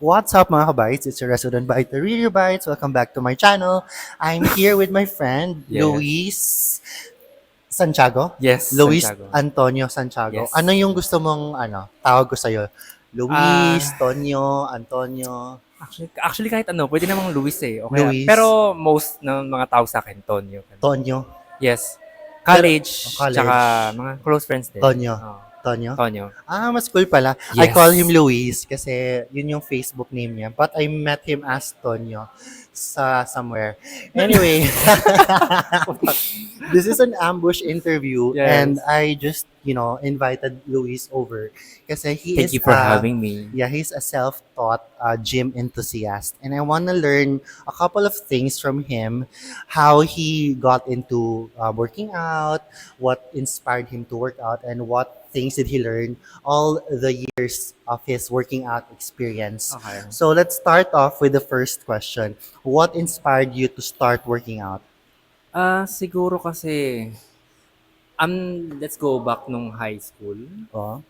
What's up mga kabites? It's your resident biter, Reader Bites. Welcome back to my channel. I'm here with my friend, Yes. Luis Santiago. Yes, Luis Santiago. Antonio Santiago. Ano Yes. yung gusto mong tawag ko sa'yo? Luis, Ah, Tonyo, Antonio, actually kahit ano, pwede namang Luis eh. Okay. Luis, Pero most ng mga tao sa akin, Tonyo. Ganun. Tonyo. Yes. Pero, College, tsaka college, mga close friends din. Tonyo. Oh, Tonyo? Tonyo. Mas cool pala. I call him Yes. Luis kasi yun yung Facebook name niya. But I met him as Tonyo sa somewhere. Anyway, this is an ambush interview and Yes. I just, invited Luis over kasi Thank you for having me. he's a self-taught gym enthusiast and I want to learn a couple of things from him, how he got into working out, what inspired him to work out, and what things did he learn all the years of his working out experience. Okay. So let's start off with the first question. What inspired you to start working out? Siguro kasi, let's go back nung high school. Oh.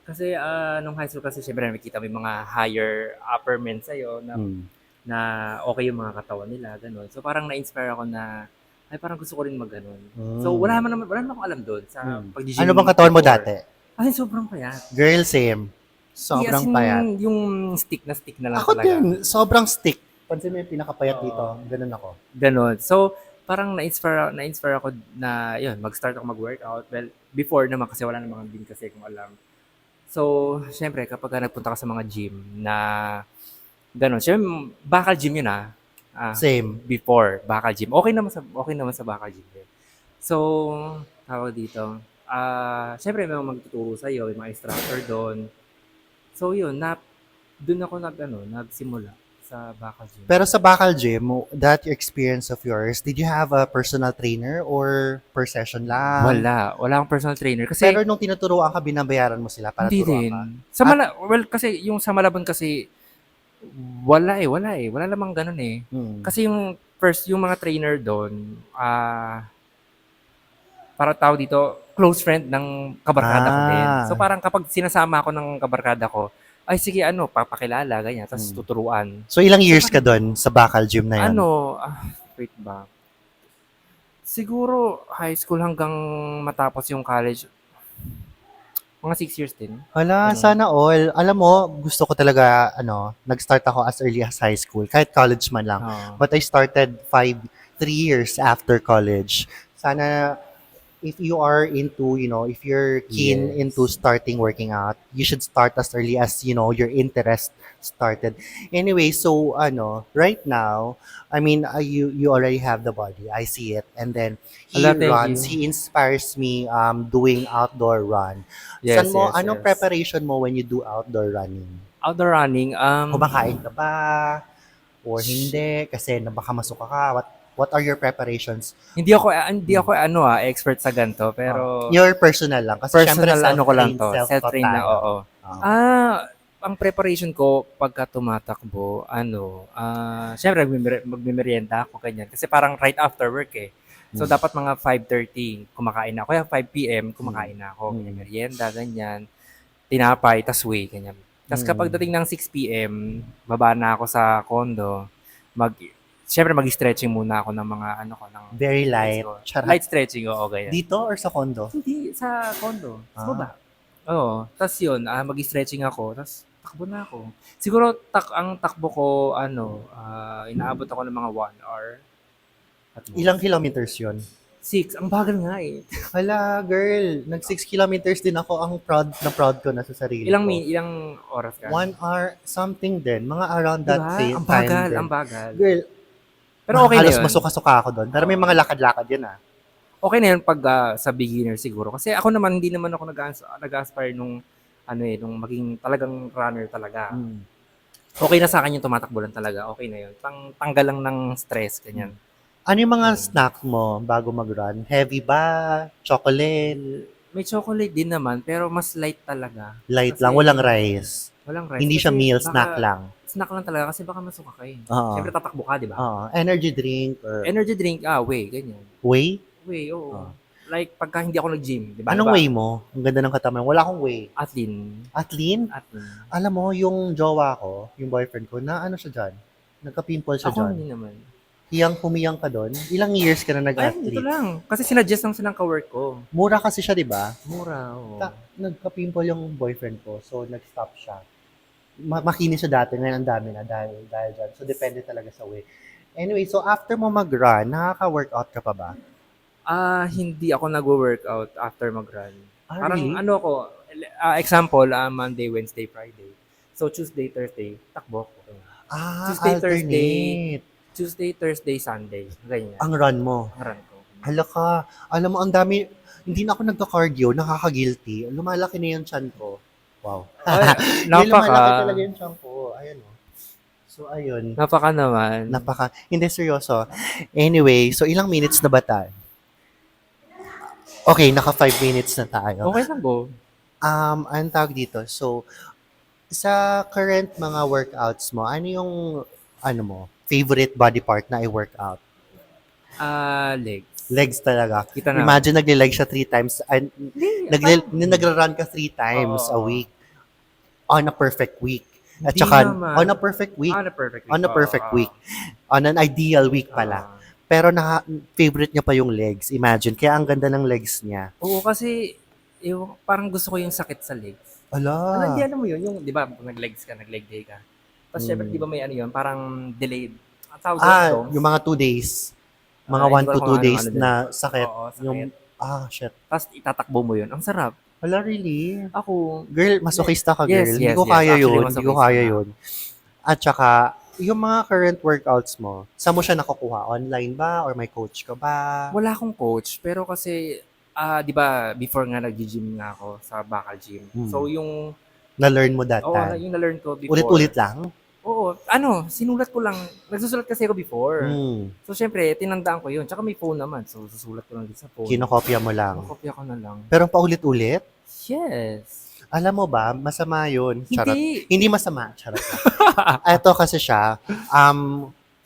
Kasi nung high school kasi syempre nakikita mo yung mga higher upper men sa'yo Hmm. na okay yung mga katawan nila, gano'n. So parang na-inspire ako na, ay parang gusto ko rin mag-gano'n. So Hmm. wala naman akong alam doon sa Hmm. Ano bang pag-gym katawan mo before. dati? Ay, sobrang payat. Girl, same. As Sobrang in, payat. yung stick na lang Ako talaga. din, sobrang stick. Pansin mo yung pinakapayat dito, Oo. ganun ako. Gano'n. So, parang na-inspire ako na, yun, mag-start ako mag-workout. Well, before naman kasi wala namang din kasi kung alam. So, syempre, kapag nagpunta ka sa mga gym na gano'n, syempre, bakal gym yun Same. before, bakal gym. Okay naman sa bakal gym yun. So, tawag dito, syempre, may mga magtuturo sa'yo, may mga instructor doon. So, yun, doon ako nagsimula sa bakal gym. Pero sa Bakal Gym, that experience of yours, did you have a personal trainer or per session lang? Wala akong personal trainer kasi Pero nung tinuturuan ka, binabayaran mo sila para hindi turuan din. ka? At, Kasi yung sa Malabon kasi wala eh. Wala namang ganun eh. hmm, Kasi yung mga trainer doon, para tao dito, close friend ng kabarkada ko din. So ah, parang kapag sinasama ako ng kabarkada ko, ay sige papakilala, ganyan, tapos hmm. tuturuan. So ilang So years ka parang doon sa Bakal Gym na yon? ano, wait ba? Siguro high school hanggang matapos yung college, mga 6 years din. Hala, Ganun. sana all. Alam mo, gusto ko talaga, nag-start ako as early as high school, kahit college man lang. Oo. But I started 3 years after college. Sana if you are into, if you're keen into Yes. starting working out, you should start as early as, your interest started. Anyway, so, right now, I mean, you already have the body. I see it. And then, Hala, thank you. he inspires me doing outdoor run. Yes, yes, Anong yes. preparation mo when you do outdoor running? Outdoor running, Kumakain ka ba? Or hindi? Kasi na baka masuka ka. What are your preparations? hindi ako expert sa ganito, pero Your personal lang. Kasi syempre personal ko lang self-trained, 'to, self-taught self-trained lang, tayo. oo. Oo. Ang preparation ko pagka tumatakbo siyempre magmemeryenda ako ganyan, kasi parang right after work, eh. So, Mm. dapat mga 5:30 kumakain na ako, kaya 5 PM Mm. kumakain na ako, ganyan, Mm. meryenda, ganyan, tinapay, tas whey, ganyan. Tas kapag Mm. dating ng 6 PM, baba na ako sa condo, mag siyempre mag-stretching muna ako ng mga ng Very fitness light. ko. Charot. Light stretching, oo, ganyan. Dito or sa condo? Hindi, sa condo, sa Ah. baba. Oo, tas yun, mag-stretching ako, tas takbo na ako. Siguro ang takbo ko inaabot ako ng mga 1 hour at Ilang most. kilometers yun? 6, ang bagal nga eh. Hala, girl. Nag 6 kilometers din ako. Ang proud ko na sa sarili ko. Ilang oras ka? 1 hour something din. Mga around 'Di that ba? Ang time bagal, din. ang bagal. Girl, Pero okay na halos yun. masuka-suka ako doon. Pero may Oo. mga lakad-lakad yun Okay na yun pag sa beginner siguro. Kasi ako naman, hindi naman ako nag-aspire nung nung maging talagang runner talaga. Mm. Okay na sa akin yung tumatakbo lang talaga. Okay na yun. Tanggal lang ng stress, ganyan. Ano yung mga Mm. snack mo bago mag-run? Heavy ba? Chocolate? May chocolate din naman, pero mas light talaga. Light lang, Kasi walang rice. walang rice. Hindi siya Kasi meal, snack baka lang. snack lang talaga kasi baka masuka ka eh. Oo. Siyempre tatakbo ka, di ba? Oo. Energy drink or Energy drink, whey, ganyan. whey? Whey, oo. Oo. Like, pagka hindi ako nag-gym, di ba? Anong Diba? way mo? Ang ganda ng katawan. Wala akong way. Atlin. Atlin? Atlin. Alam mo, yung jowa ko, yung boyfriend ko, na ano siya dyan? Nagka-pimple siya Ako dyan. hindi naman. Humiyang ka doon. Ilang years ka na Ay, dito nag-athlete? lang. Kasi sinadjust lang silang ka-work ko. Mura kasi siya, di ba? Mura, oo. Nagka-pimple yung boyfriend ko, so nag-stop siya. Makinis siya dati, ngayon ang dami na dahil dyan. So, depende talaga sa way. Anyway, so after mo mag-run, nakaka-workout ka pa ba? Hindi ako nag-workout after mag-run. Parang Really? ano ko, example, Monday, Wednesday, Friday. So, Tuesday, Thursday, takbo ko. Tuesday, Alternate. Tuesday, Thursday, Sunday. Ganyan. Ang run mo. Ang run ko. Hala ka. Alam mo, ang dami, hindi na ako nagka-cardio, nakaka-guilty. Lumalaki na yung chan ko. Wow. Ay, Hindi, lumalaki napaka. talaga yung chan ko. Ayan o. So, ayun. Napaka naman. Hindi, seryoso. Anyway, so ilang minutes na ba tayo? Okay, naka 5 minutes na tayo. Okay lang go. Anong tawag dito? So, sa current mga workouts mo, ano yung, favorite body part na i-workout? Legs. Legs talaga. Kita na. Imagine nagle-leg siya 3 times, nagra-run ka 3 times a Oo. week. On a perfect week. At Hindi saka, naman. on a perfect week. On a perfect week. On a perfect week. On an ideal week pala. Pero favorite niya pa yung legs. Imagine. Kaya ang ganda ng legs niya. Oo, kasi parang gusto ko yung sakit sa legs. Ala. Hindi, alam mo yun, yung, di ba, nag-legs ka, nag-leg day ka. Tapos, syempre, di ba may ano yun, parang delayed. Ang tawag doon, Yung mga 2 days. Mga hindi 1 ko to alam 2 kung days ano na sakit. Oo, sakit. Yung, shit. Tapos, itatakbo mo yun. Ang sarap. Wala, really? Ako, Girl, masokista ka, girl. Yes, Hindi yes, ko yes. kaya Actually, yun. Hindi ko masokista kaya na. yun. At saka, yung mga current workouts mo, saan mo siya nakukuha? Online ba? Or may coach ka ba? wala akong coach, pero kasi, di ba, before nga nag-gym nga ako sa Bakal Gym. So, yung, Na-learn mo that oo, time? yung na-learn ko before. Ulit-ulit lang? Oo, sinulat ko lang. Nagsusulat kasi ako before. So, syempre, tinandaan ko yun. Tsaka may phone naman. So, susulat ko lang din sa phone. Kinokopya mo lang. Kinokopya ko na lang. Pero paulit-ulit? Yes. Alam mo ba, masama yun. Charot. Hindi. Hindi masama. Charot. Ito kasi siya,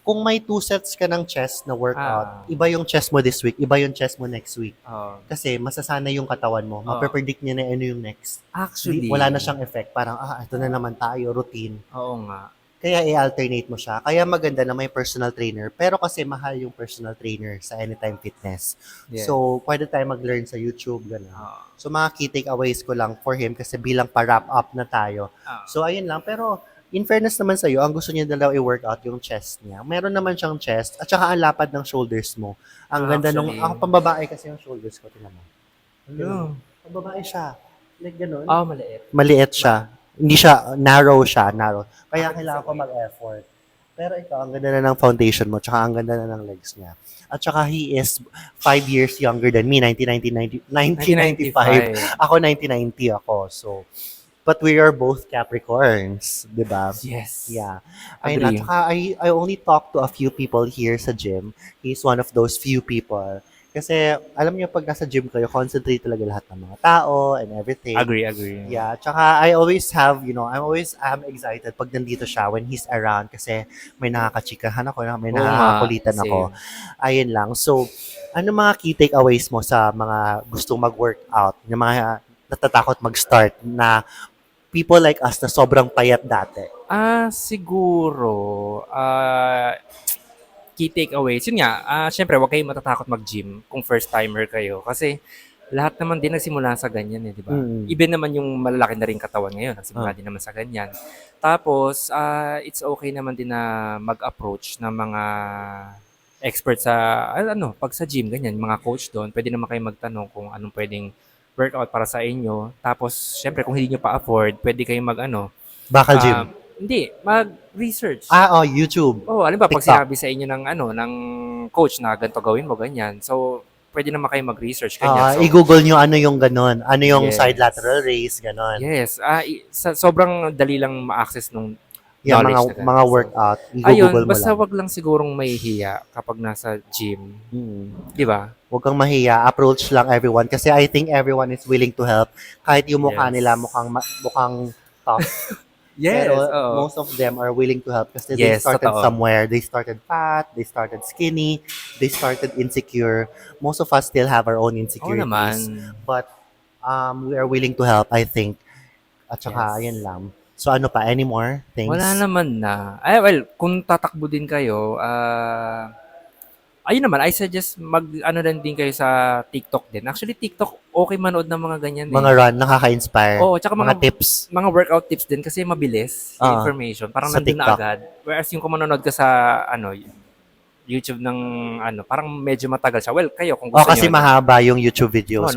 kung may 2 sets ka ng chest na workout, iba yung chest mo this week, iba yung chest mo next week. Kasi masasanay yung katawan mo. Mape-predict niya na ano yung next. Actually. Wala na siyang effect. Parang, ito na naman tayo, routine. Oo nga. Kaya i-alternate mo siya. Kaya maganda na may personal trainer. Pero kasi mahal yung personal trainer sa Anytime Fitness. Yes. So, pwede tayo mag-learn sa YouTube. Ganun. Oo. So, mga key takeaways ko lang for him kasi bilang pa-wrap up na tayo. Oo. So, ayun lang. Pero, in fairness naman sa'yo, ang gusto niya daw i-workout yung chest niya. Meron naman siyang chest at saka ang lapad ng shoulders mo. Ang ganda nung, Actually. ako pambabae kasi yung shoulders ko. Tinan mo. Ano? Pambabae siya. Like ganun. Maliit. Maliit siya. Hindi siya, narrow. Kaya kailangan ko mag-effort. Pero ikaw, ang ganda na ng foundation mo, tsaka ang ganda na ng legs niya. At tsaka he is 5 years younger than me, 1995. Ako 1990 ako. So, but we are both Capricorns, di ba? Yes. Yeah. Ayun na. Agree. Tsaka I only talk to a few people here sa gym. He's one of those few people. Kasi, alam niyo, pag nasa gym kayo, concentrate talaga lahat ng mga tao and everything. Agree. Yeah, tsaka I always have, I'm excited pag nandito siya when he's around kasi may nakakachikahan ako, may Oo nga, nakakakulitan ako. Ayun lang. So, ano mga key takeaways mo sa mga gustong mag-workout, yung mga natatakot mag-start na people like us na sobrang payat dati? Siguro, key takeaways. Yun nga, syempre, huwag kayong matatakot mag-gym kung first timer kayo. Kasi lahat naman din nagsimula sa ganyan di ba? Even naman yung malalaki na rin katawan ngayon, nagsimula din naman sa ganyan. Tapos, it's okay naman din na mag-approach ng mga experts sa, pag sa gym, ganyan, mga coach doon, pwede naman kayo magtanong kung anong pwedeng workout para sa inyo. Tapos, syempre, kung hindi nyo pa-afford, pwede kayong Bakal gym? Hindi, mag-research. YouTube. Alam ba, pag TikTok. sinabi sa inyo ng coach na ganito gawin mo, ganyan. So, pwede naman kayo mag-research, ganyan. I-google nyo ano yung ganon. Ano yung Yes. side lateral raise, ganon. Yes. Sobrang dali lang ma-access nung Yeah, knowledge na mga ganun. workout. Ayun, I-google mo basta lang. wag lang sigurong mahihiya kapag nasa gym. Di ba? Huwag kang mahiya. Approach lang everyone. Kasi I think everyone is willing to help. Kahit yung mukha Yes. nila mukhang tough. Yes, Pero oo. most of them are willing to help kasi they Yes, started totoo. somewhere. They started fat, they started skinny, they started insecure. Most of us still have our own Oo naman. insecurities. But we are willing to help, I think. At saka, ayun Yes. lang. So ano pa? Any more Wala things? naman na. Ay, well, kung tatakbo din kayo, ayun naman, I suggest mag-ano din kayo sa TikTok din. Actually, TikTok, okay manood ng mga ganyan Mga eh. run, nakaka-inspire. Oo, tsaka Mga mga tips workout tips din kasi mabilis yung ah information. Parang sa nandun na TikTok. agad. Whereas yung kung manonood ka sa ano, YouTube ng ano, parang medyo matagal siya. Well, kayo kung O gusto kasi niyo ano. mahaba yung YouTube Oo, videos.